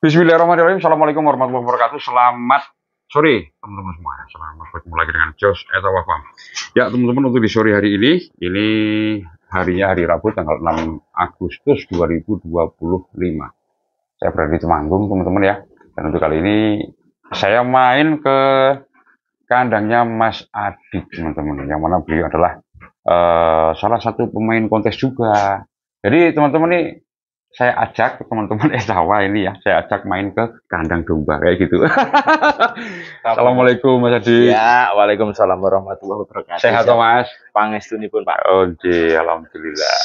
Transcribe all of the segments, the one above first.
Bismillahirrahmanirrahim. Assalamualaikum warahmatullahi wabarakatuh. Selamat sore teman-teman semua. Selamat bertemu lagi dengan Jos Eta Wafam. Ya teman-teman, untuk di sore hari ini harinya hari Rabu tanggal 6 Agustus 2025. Saya berada di Temanggung teman-teman ya. Dan untuk kali ini saya main ke kandangnya Mas Adik teman-teman. Yang mana beliau adalah salah satu pemain kontes juga. Jadi teman-teman nih, saya ajak teman-teman Esawa ini ya, saya ajak main ke kandang domba kayak gitu. Assalamualaikum Mas Adi. Ya, waalaikumsalam warahmatullahi wabarakatuh. Sehat toh Mas? Pangestunipun Pak. Oke, alhamdulillah.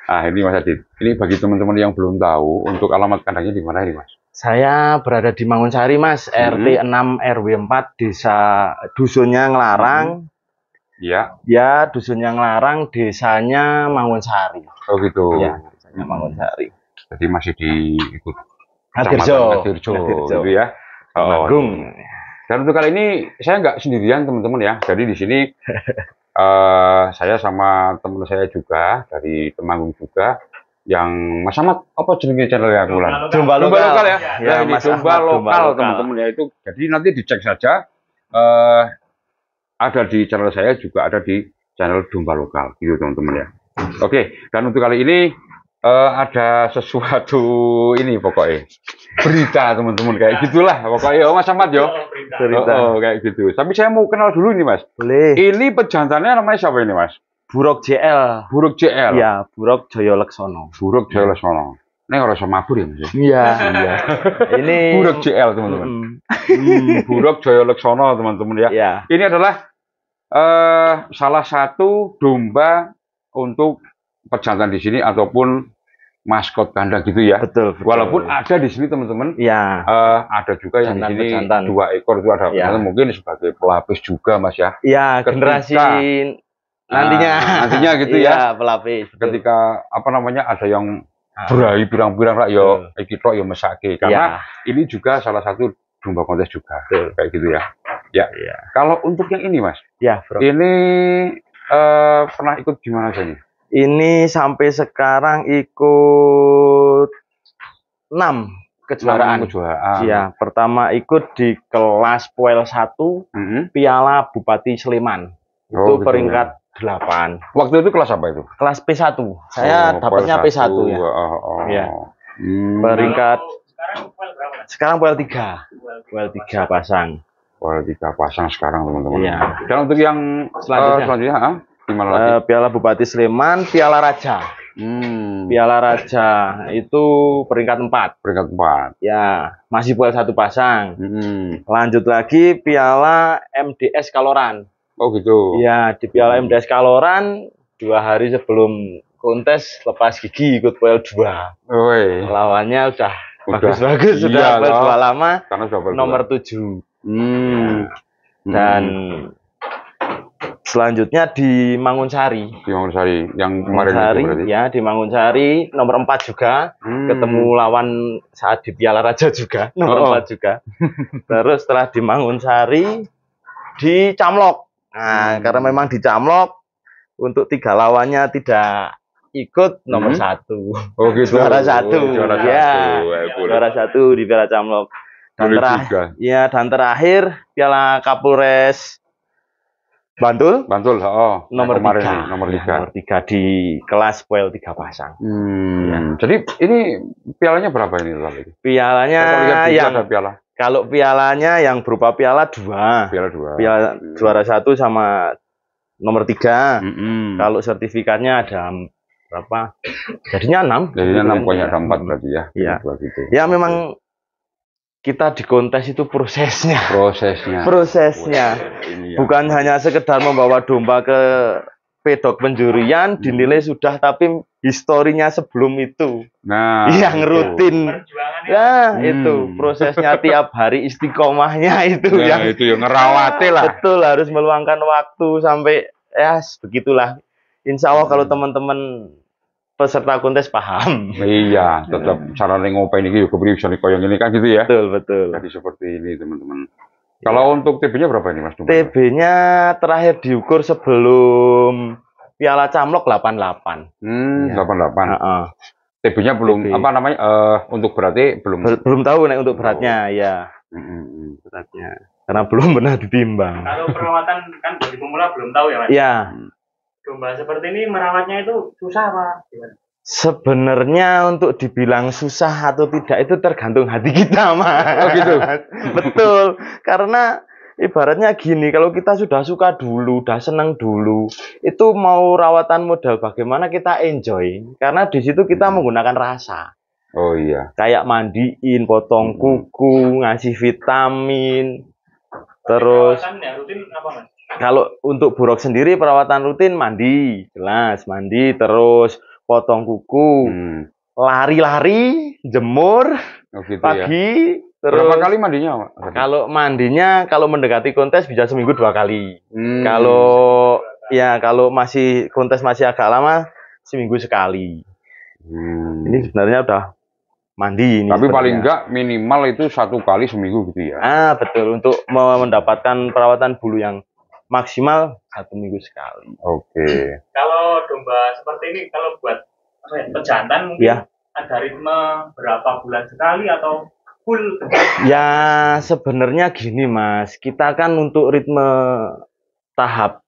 Nah ini Mas Adi, ini bagi teman-teman yang belum tahu, untuk alamat kandangnya di mana ini Mas? Saya berada di Mangunsari Mas, RT 6 RW 4 desa dusunnya Nglarang. Ya. Ya, dusunnya Nglarang, desanya Mangunsari. Oh gitu. Ya, desanya Mangunsari. Jadi masih diikut Hadirjo gitu ya. Temanggung. Dan untuk kali ini saya nggak sendirian teman-teman ya. Jadi di sini saya sama teman saya juga dari Temanggung juga, yang Mas Ahmad, apa jenenge channelnya aku ulang? Domba lokal ya. Ya, ini Mas domba Ahmad, lokal teman-teman ya itu. Jadi nanti dicek saja. Ada di channel saya juga, ada di channel domba lokal gitu teman-teman ya. Oke, dan untuk kali ini ada sesuatu ini pokoknya berita teman-teman kayak gitulah pokoknya. Mas Ahmad yo berita kayak gitu. Tapi saya mau kenal dulu nih Mas. Boleh. Ini pejantannya namanya siapa ini Mas? Buruk JL. Buruk JL. Ya, Buruk Jaya Leksono. Buruk Jaya Leksono. Ini orang sama mabur ya Mas? Iya, iya. Ini Buruk JL teman-teman. Buruk Jaya Leksono teman-teman ya. Ya. Ini adalah salah satu domba untuk pejantan di sini ataupun maskot kandang gitu ya. Betul, betul. Walaupun ada di sini teman-teman. Ya. Ada juga yang di sini pejantan. 2 ekor itu ada. Ya. Mungkin sebagai pelapis juga Mas ya. Iya, generasi nantinya gitu ya. Pelapis. Ketika apa namanya ada yang berai pirang-pirang rak yo iki tok yo mesake, karena ini juga salah satu domba kontes juga. Kayak gitu ya. Ya. Kalau untuk yang ini Mas. Ya, Bro. Ini pernah ikut gimana aja nih? Ini sampai sekarang ikut 6 kejuaraan. Iya, pertama ikut di kelas Poel 1 Piala Bupati Sleman. Itu gitu, peringkat 8. Waktu itu kelas apa itu? Kelas P1. Saya dapatnya P1 ya. Ya. Peringkat sekarang Poel 3. Poel 3 pasang. Poel 3 pasang sekarang teman-teman. Iya. Dan untuk yang selanjutnya Piala Bupati Sleman, Piala Raja. Piala Raja itu peringkat 4. Peringkat 4. Ya, masih Poel 1 pasang. Lanjut lagi Piala MDS Kaloran. Oh gitu. Ya, di Piala MDS Kaloran 2 hari sebelum kontes lepas gigi ikut Poel 2. Lawannya udah bagus-bagus, sudah Poel 2 lama. Karena sudah nomor 7. Dan selanjutnya di Mangunsari. Di Mangunsari yang kemarin itu berarti. Ya, di Mangunsari nomor 4 juga. Ketemu lawan saat di Piala Raja juga, nomor 4 juga. Terus setelah di Mangunsari di Camlok. Nah, karena memang di Camlok untuk 3 lawannya tidak ikut nomor 1. Oh gitu. Juara 1. Juara 1 di Piala Camlok. Dan terakhir Piala Kapolres Bantul, nomor 3 di kelas Poel 3 pasang. Jadi ini pialanya berapa ini lagi? Pialanya yang kalau pialanya yang berupa piala 2. Piala juara 1 sama nomor 3. Kalau sertifikatnya ada berapa? Jadinya 6. Jadinya 6, pokoknya ada 4 berarti ya. Iya. Ya memang kita di kontes itu prosesnya. Bukan hanya sekedar membawa domba ke pedok penjurian dinilai sudah, tapi historinya sebelum itu. Nah, yang rutin. Nah, itu prosesnya tiap hari istiqomahnya itu itu yang ngerawati lah. Betul, harus meluangkan waktu sampai ya begitulah. Insya Allah kalau teman-teman peserta kontes paham. Iya, tetap cara ngopain ini juga bisa dikoyong ini kan gitu ya. Betul. Jadi seperti ini teman-teman. Kalau untuk TB-nya berapa ini Mas? TB-nya terakhir diukur sebelum Piala Camlok 88. 88. TB-nya belum TB. apa namanya untuk berarti belum. Belum tahu nek untuk beratnya ya. Beratnya. Karena belum pernah ditimbang. Kalau perawatan kan bagi pemula belum tahu ya, Mas. Ya. Domba seperti ini merawatnya itu susah apa gimana? Sebenarnya untuk dibilang susah atau tidak itu tergantung hati kita, Mas. Oh gitu. Betul. Karena ibaratnya gini, kalau kita sudah suka dulu, udah senang dulu, itu mau rawatan model bagaimana kita enjoy. Karena di situ kita menggunakan rasa. Oh iya. Kayak mandiin, potong kuku, ngasih vitamin. Terus Perawatan ya rutin apa, Mas? kalau untuk buruk sendiri perawatan rutin mandi, jelas mandi, terus potong kuku, lari-lari, jemur Oh gitu ya. pagi, terus Berapa kali mandinya, Pak? kalau mendekati kontes bisa seminggu 2 kali. Kalau masih kontes masih agak lama seminggu sekali. Ini sebenarnya udah mandi ini. Tapi sebenarnya. paling enggak minimal itu 1 kali seminggu gitu ya. Betul, untuk mendapatkan perawatan bulu yang maksimal 1 minggu sekali. Oke. Kalau domba seperti ini kalau buat pejantan mungkin Ya. ada ritme berapa bulan sekali atau full? Ya sebenarnya gini Mas, kita kan untuk ritme tahap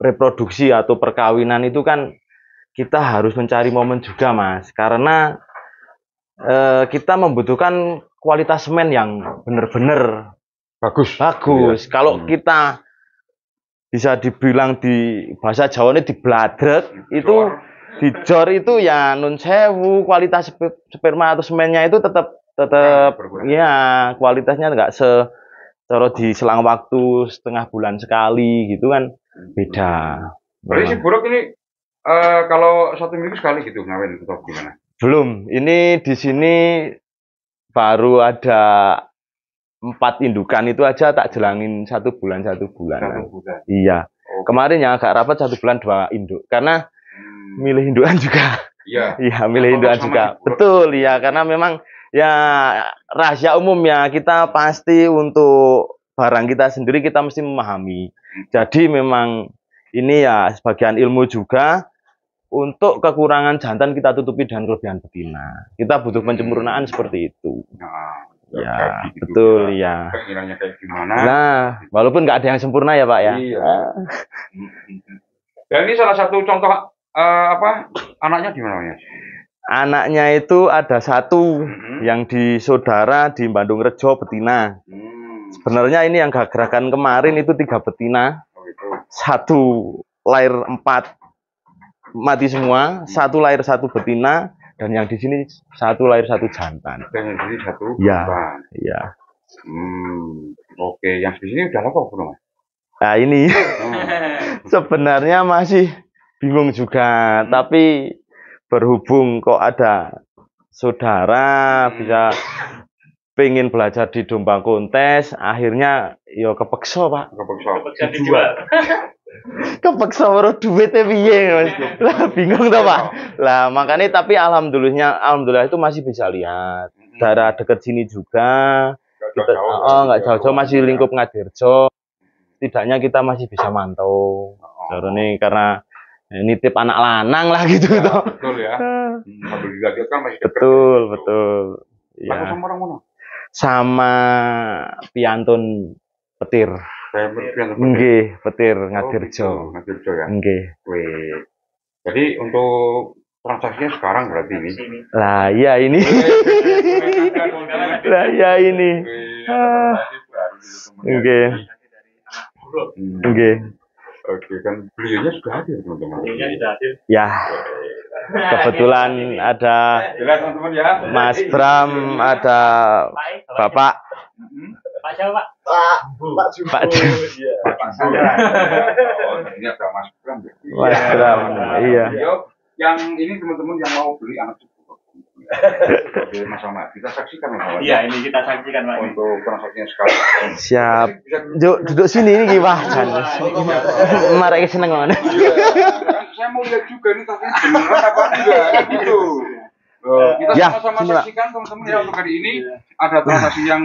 reproduksi atau perkawinan itu kan kita harus mencari momen juga Mas, karena kita membutuhkan kualitas semen yang benar-benar Bagus. bagus. Kalau kita bisa dibilang di bahasa Jawa ini dibladrek, itu dijor itu ya nun sewu, kualitas sperma atau semennya itu tetap ya kualitasnya enggak cara di selang waktu setengah bulan sekali gitu kan beda. Berarti si buruk ini kalau 1 minggu sekali gitu ngawin atau gimana? Belum, ini di sini baru ada 4 indukan itu aja tak jelangin 1 bulan. 1 bulan. Iya. Okay. Kemarin yang agak rapat 1 bulan 2 induk karena milih indukan juga. Iya. Iya, milih indukan juga. Betul ya, karena memang ya rahasia umum ya kita pasti untuk barang kita sendiri kita mesti memahami. Jadi memang ini ya sebagian ilmu juga. Untuk kekurangan jantan kita tutupi dengan kelebihan betina. Kita butuh penyempurnaan seperti itu. Nah, ya, gitu betul ya. Keinginannya kayak gimana? Nah, walaupun nggak ada yang sempurna ya Pak ya. Iya. Dan ini salah satu contoh anaknya gimana ya? Anaknya itu ada 1 yang di saudara di Bandung Rejo betina. Sebenarnya ini yang gerakan kemarin itu 3 betina. Oh, gitu. 1 lahir 4 mati semua, 1 lahir 1 betina, dan yang di sini 1 lahir 1 jantan. Dan yang di sini 1 ya, jantan. Iya. Oke, yang di sini udah lama belum Mas? Nah ini sebenarnya masih bingung juga, tapi berhubung kok ada saudara bisa pengen belajar di domba kontes, akhirnya yo kepeksa Pak. Kepeksa dijual. Kepeksa weruh duitnya piye Mas. Lah bingung toh Pak. Lah makanya tapi alhamdulillah itu masih bisa lihat. Daerah deket sini juga. Nggak jauh-jauh masih lingkup Ngadirjo. Setidaknya kita masih bisa mantau. Nih karena nitip anak lanang lah gitu toh. Betul ya. Alhamdulillah dia kan masih deket. Betul. Ya. Sama orang mana? Sama piantun petir. Nggih, petir Ngadirjo. Ngadirjo ya. Nggih. Jadi untuk transaksinya sekarang berarti ini. Lah iya ini. Lah iya ini. Nggih. Nggih. Oke, kan beliaunya sudah hadir teman-teman. Beliaunya sudah hadir. Ya. Kebetulan ada Mas Bram, ada Bapak. Pak siapa Pak? Pak Ju. Ini ada Mas Bram. Mas Bram, iya. Yang ini teman-teman yang mau beli anak cucu. Oke, Mas Ahmad, kita saksikan Mas. Iya, ini kita saksikan Pak. Untuk transaksinya sekarang. Siap. Duduk sini ini gimana? Marek seneng mana? Saya mau lihat juga ini tapi beneran apa enggak gitu. Kita sama-sama saksikan teman-teman ya untuk hari ini ada transaksi yang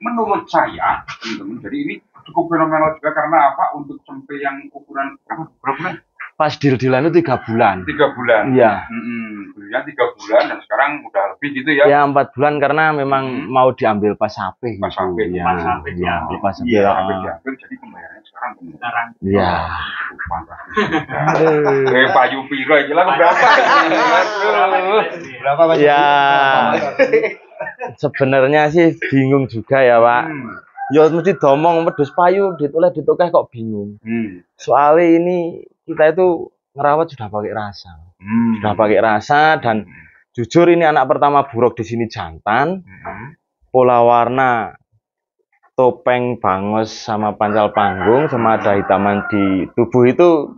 menurut saya teman-teman. Jadi ini cukup fenomenal juga karena apa? Untuk sampai yang ukuran berapa bulan? Pas deal-dealan itu 3 bulan. 3 bulan. Iya. dulunya 3 bulan dan sekarang udah lebih gitu ya. Ya 4 bulan karena memang mau diambil pas HP Pas gitu. HP, Ya, pas HP diambil. pas HP. Iya, Ya. sampai diambil jadi pembayarannya sekarang. Sekarang. Iya. Payu piro iki lah berapa? Berapa Mas? Ya. Sebenarnya sih bingung juga ya, Pak. Ya mesti domong wedhus payu ditoleh ditukeh kok bingung. Soalnya ini kita itu ngerawat sudah pakai rasa. Sudah pakai rasa dan jujur ini anak pertama buruk di sini jantan. Pola warna topeng bangos sama pancal panggung sama ada hitaman di tubuh itu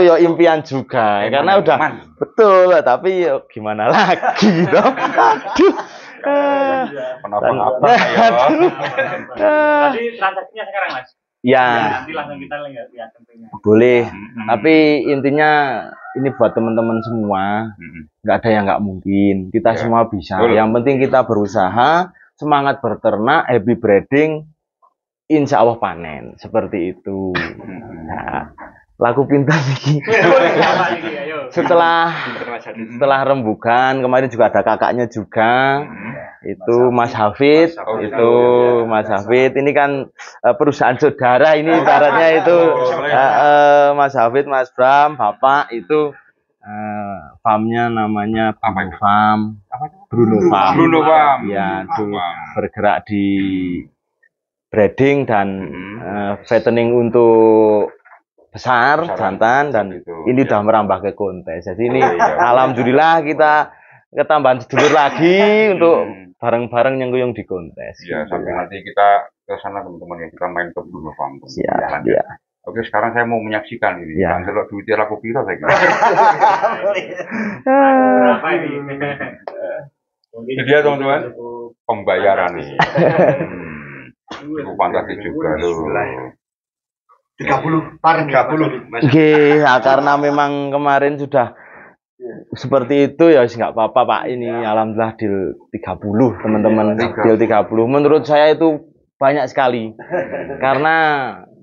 ya impian juga karena udah betul tapi ya gimana lagi gitu. Aduh. Kenapa ya? Tadi transaksinya sekarang, Mas. Ya, Nanti langsung kita lihat tentunya. boleh. Tapi intinya ini buat teman-teman semua, nggak ada yang nggak mungkin. Kita Ya. semua bisa. Betul. Yang penting kita berusaha, semangat berternak, happy breeding, insya Allah panen. Seperti itu. Nah, laku pintar nih. Setelah rembukan, kemarin juga ada kakaknya juga. Itu Mas Hafid, itu Mas Hafid. Ini kan perusahaan saudara ini ibaratnya itu Mas Hafid, Mas Bram, Bapak itu farmnya namanya Bruno Farm. Bruno Farm. Bruno Farm. Ya, itu bergerak di breeding dan fattening untuk besar, jantan dan ini udah merambah ke kontes. Jadi ini alhamdulillah kita ketambahan sedulur lagi untuk bareng-bareng nyengkuyung di kontes. Ya, sampai nanti kita ke sana teman-teman ya, kita main ke Bruno Farm. Siap, ya. Oke, sekarang saya mau menyaksikan ini. Ya. Kalau duitnya laku piro saya kira. Berapa ini? Jadi ya teman-teman, pembayaran nih. Cukup fantastis juga loh. 30 par 30 Mas. Oke, ya, karena memang kemarin sudah seperti itu ya nggak apa-apa Pak. Ini alhamdulillah deal 30 teman-teman. Deal 30 menurut saya itu banyak sekali. Karena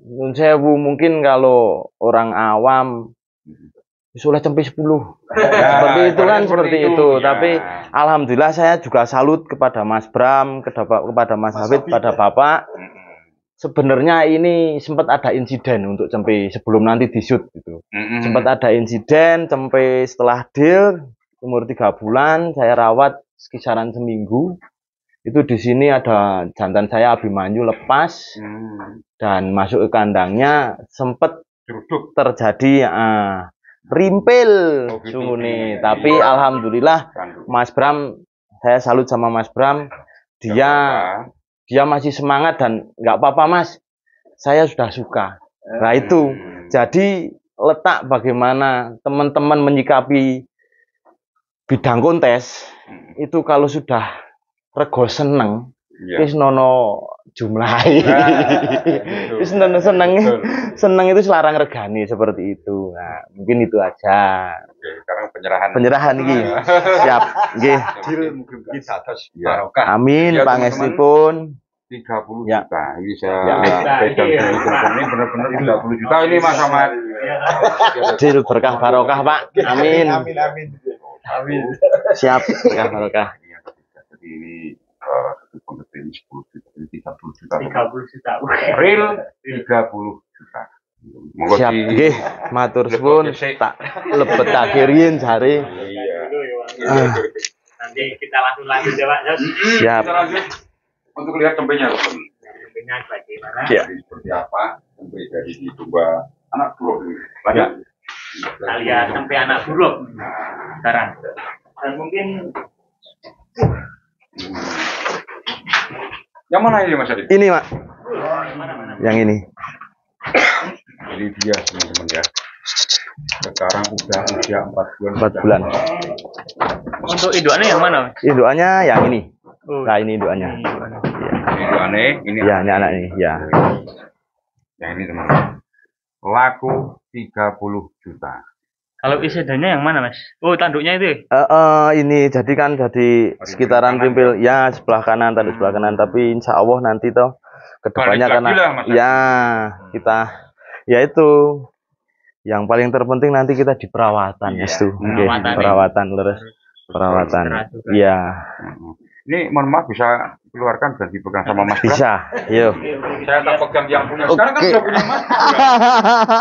menurut saya Bu, mungkin kalau orang awam sudah sampai 10. Seperti itu kan seperti itu. Ya. Tapi alhamdulillah saya juga salut kepada Mas Bram, kepada Mas Hafid, pada Bapak. Sebenarnya ini sempat ada insiden untuk sampai sebelum nanti di shoot gitu. Sempat ada insiden sampai setelah deal umur 3 bulan saya rawat kisaran seminggu. Itu di sini ada jantan saya Abimanyu lepas dan masuk ke kandangnya sempat terjadi rimpil sungune. Tapi alhamdulillah Mas Bram, saya salut sama Mas Bram. Dia masih semangat dan nggak apa-apa Mas, saya sudah suka. Nah itu, jadi letak bagaimana teman-teman menyikapi bidang kontes itu kalau sudah rego seneng, wis nono jumlahi, wis nono seneng itu selarang regani seperti itu. Nah mungkin itu aja. Oke, sekarang penyerahan. Penyerahan iki. Siap, nggih. Mungkin kita atas barokah. Amin, Ya, pangestipun. 30 Ya. juta. Ini saya Ya. pegang dulu ini benar-benar 30 juta ini Mas Ahmad. Deal berkah barokah, Pak. Amin. Amin. Siap, berkah barokah. Jadi ini ini 10 juta, ini 30 juta. 30 juta. Real 30 juta. Monggo Siap, nggih. Matur suwun. Tak lebetake riyin jare. Iya. Nanti kita langsung lanjut ya Pak. Siap. Kita lanjut untuk lihat tempenya. Tempenya bagaimana? Ya. Seperti apa? Tempe dari dua anak buruk. Banyak. Kita lihat tempe anak buruk sekarang. Dan mungkin Yang mana ini Mas Adit? Ini, Mak. mana? Yang ini. Ini dia teman-teman ya. Sekarang udah usia 4 bulan. 4 bulan. Untuk indukannya yang mana? Indukannya yang ini. Oh. Nah, ini indukannya. Ini aneh, ini Ya, ini anak ini, ya. Yang ini teman-teman. Laku 30 juta. Kalau isidannya yang mana Mas? Oh tanduknya itu. Ini jadi kan jadi sekitaran rimpil ya sebelah kanan tadi sebelah kanan tapi insya Allah nanti toh kedepannya Balik karena lagi lah, Mas. ya kita ya itu yang paling terpenting nanti kita di perawatan Iya, itu perawatan. perawatan terus perawatan. juga. Iya, Ini mohon maaf bisa keluarkan dan dipegang sama Mas Bram? bisa. Yuk. Saya tak pegang yang punya. Sekarang kan Oke. sudah punya Mas Bram.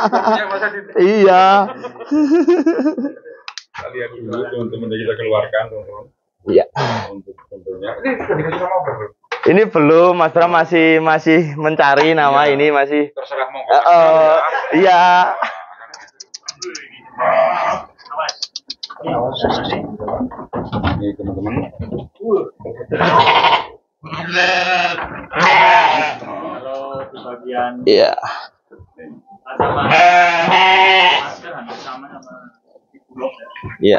Sudah punya Mas Adit. Iya. Lihat dulu teman-teman kita keluarkan teman-teman. Iya. Untuk tentunya. Ini sudah dikasih nama apa belum? Ini belum, Mas Bram masih mencari nama ini masih. Terserah mau Mas Bram ya. Iya. Ini teman-teman. Kalau di bagian Iya. sama masker hampir sama di bulog ya. Iya.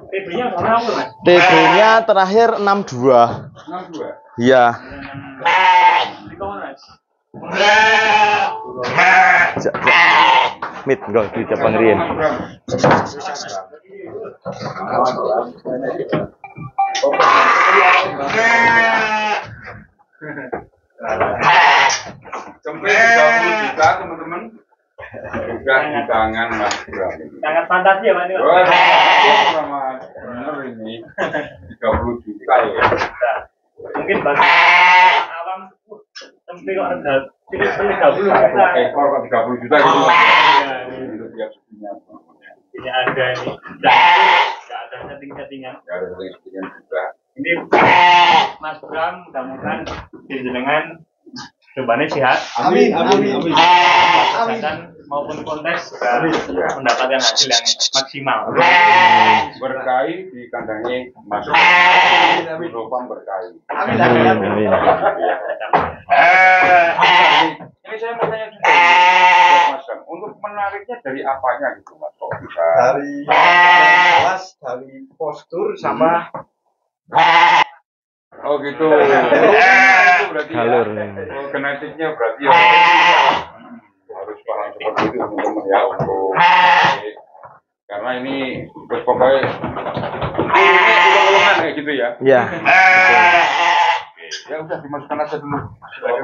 TB-nya berapa Mas? TB-nya terakhir 62. 62. Iya. Di mana Mas? Mit go di Jepang Rien. Sampai 30 juta teman-teman. Sudah di tangan Mas Bram ini. Sangat fantasi ya Pak ini. Wah, sama bener ini 30 juta ya. Mungkin bagi awam tempe kok harga 30 juta. Ekor kok 30 juta gitu. Itu dia susunya. Ini ada ini. Enggak ada setting-settingan. Ya ada settingan juga. Ini Mas Bram mudah-mudahan jenengan cobanya sehat. Amin, amin, amin. Kesehatan maupun kontes mendapatkan hasil yang maksimal. Berkahi di kandangnya masuk. Propam berkahi. Amin, amin, amin. Ini saya mau tanya juga buat Mas Bram. Untuk menariknya dari apanya gitu Mas? Kok bisa? Dari kelas, dari postur sama Oh gitu. Itu berarti Galur. ya. Oh, genetiknya berarti ya. Harus paham seperti itu teman-teman ya untuk karena ini bos pokoknya ini ulang-ulangan kayak gitu ya. Iya. Ya udah dimasukkan aja dulu. Ya.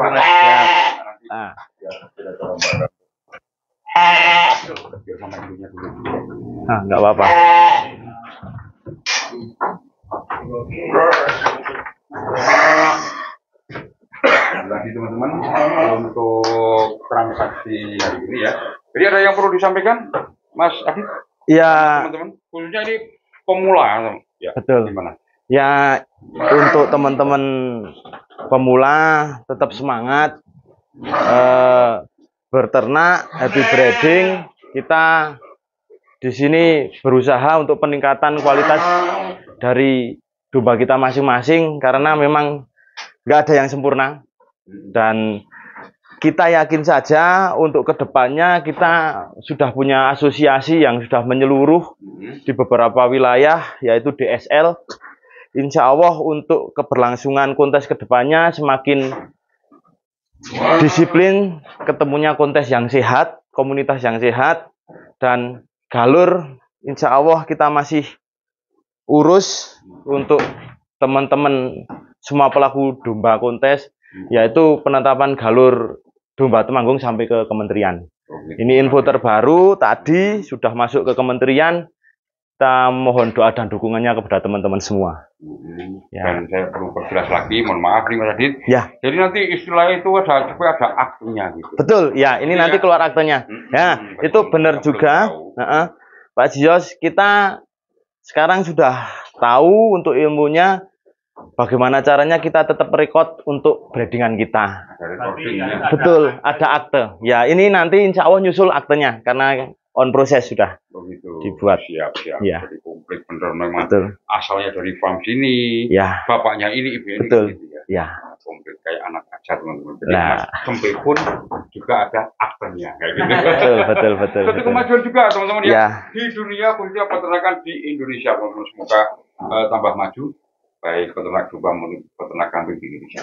Nanti Ah. ya kita coba bareng. Biar sama ibunya dulu. Ah, enggak apa-apa. Tadi teman-teman untuk transaksi hari ini ya. Jadi ada yang perlu disampaikan, Mas Adit? Ya, Teman-teman, khususnya ini pemula, ya. betul. Gimana? Ya, untuk teman-teman pemula tetap semangat berternak, happy breeding. Kita di sini berusaha untuk peningkatan kualitas dari domba kita masing-masing karena memang nggak ada yang sempurna dan kita yakin saja untuk kedepannya kita sudah punya asosiasi yang sudah menyeluruh di beberapa wilayah yaitu DSL. Insya Allah untuk keberlangsungan kontes kedepannya semakin disiplin, ketemunya kontes yang sehat, komunitas yang sehat, dan galur insya Allah kita masih urus untuk teman-teman semua pelaku domba kontes, yaitu penetapan galur domba Temanggung sampai ke kementerian. Ini info terbaru, tadi sudah masuk ke kementerian. Kita mohon doa dan dukungannya kepada teman-teman semua. Ya. Dan saya perlu perjelas lagi, mohon maaf nih Mas Adit. Ya, Jadi nanti istilah itu ada aktenya gitu. betul. Ya, ini nanti keluar aktenya. Ya, itu benar juga. Pak Jios, kita sekarang sudah tahu untuk ilmunya bagaimana caranya kita tetap record untuk breedingan kita. Ada recordingnya. Betul, ada akte. Ya, ini nanti insya Allah nyusul aktenya karena on proses sudah. Begitu. Dibuat. Siap. Ya. Jadi komplit bener memang. Betul. Asalnya dari farm sini. Ya, Bapaknya ini, ibunya ini. betul. Gitu ya. Ya, Komplit kayak anak aja teman-teman. Jadi Nah. Mas Kempil pun juga ada aktenya kayak gitu. betul. Satu kemajuan juga teman-teman ya. Ya. Di dunia khususnya peternakan di Indonesia teman-teman, semoga tambah maju baik peternak domba maupun peternak kambing di Indonesia.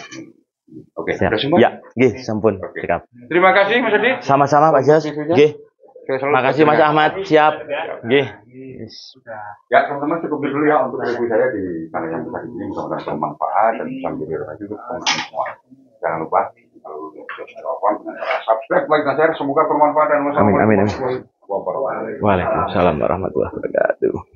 Oke, Siap. sudah semua. Ya, nggih, sampun. Oke. Sikap. Terima kasih Mas Adit. Sama-sama Pak Jios. Nggih. Saya selalu Makasih Mas berterima Ahmad. Siap. Nggih. Ya teman-teman cukup dulu ya untuk review saya di channel yang tadi ini mudah-mudahan bermanfaat dan bisa menjadi referensi untuk teman-teman semua. Jangan lupa kalau subscribe, like, dan share. Semoga bermanfaat dan wassalamualaikum Amin. warahmatullahi wabarakatuh. Waalaikumsalam warahmatullahi wabarakatuh.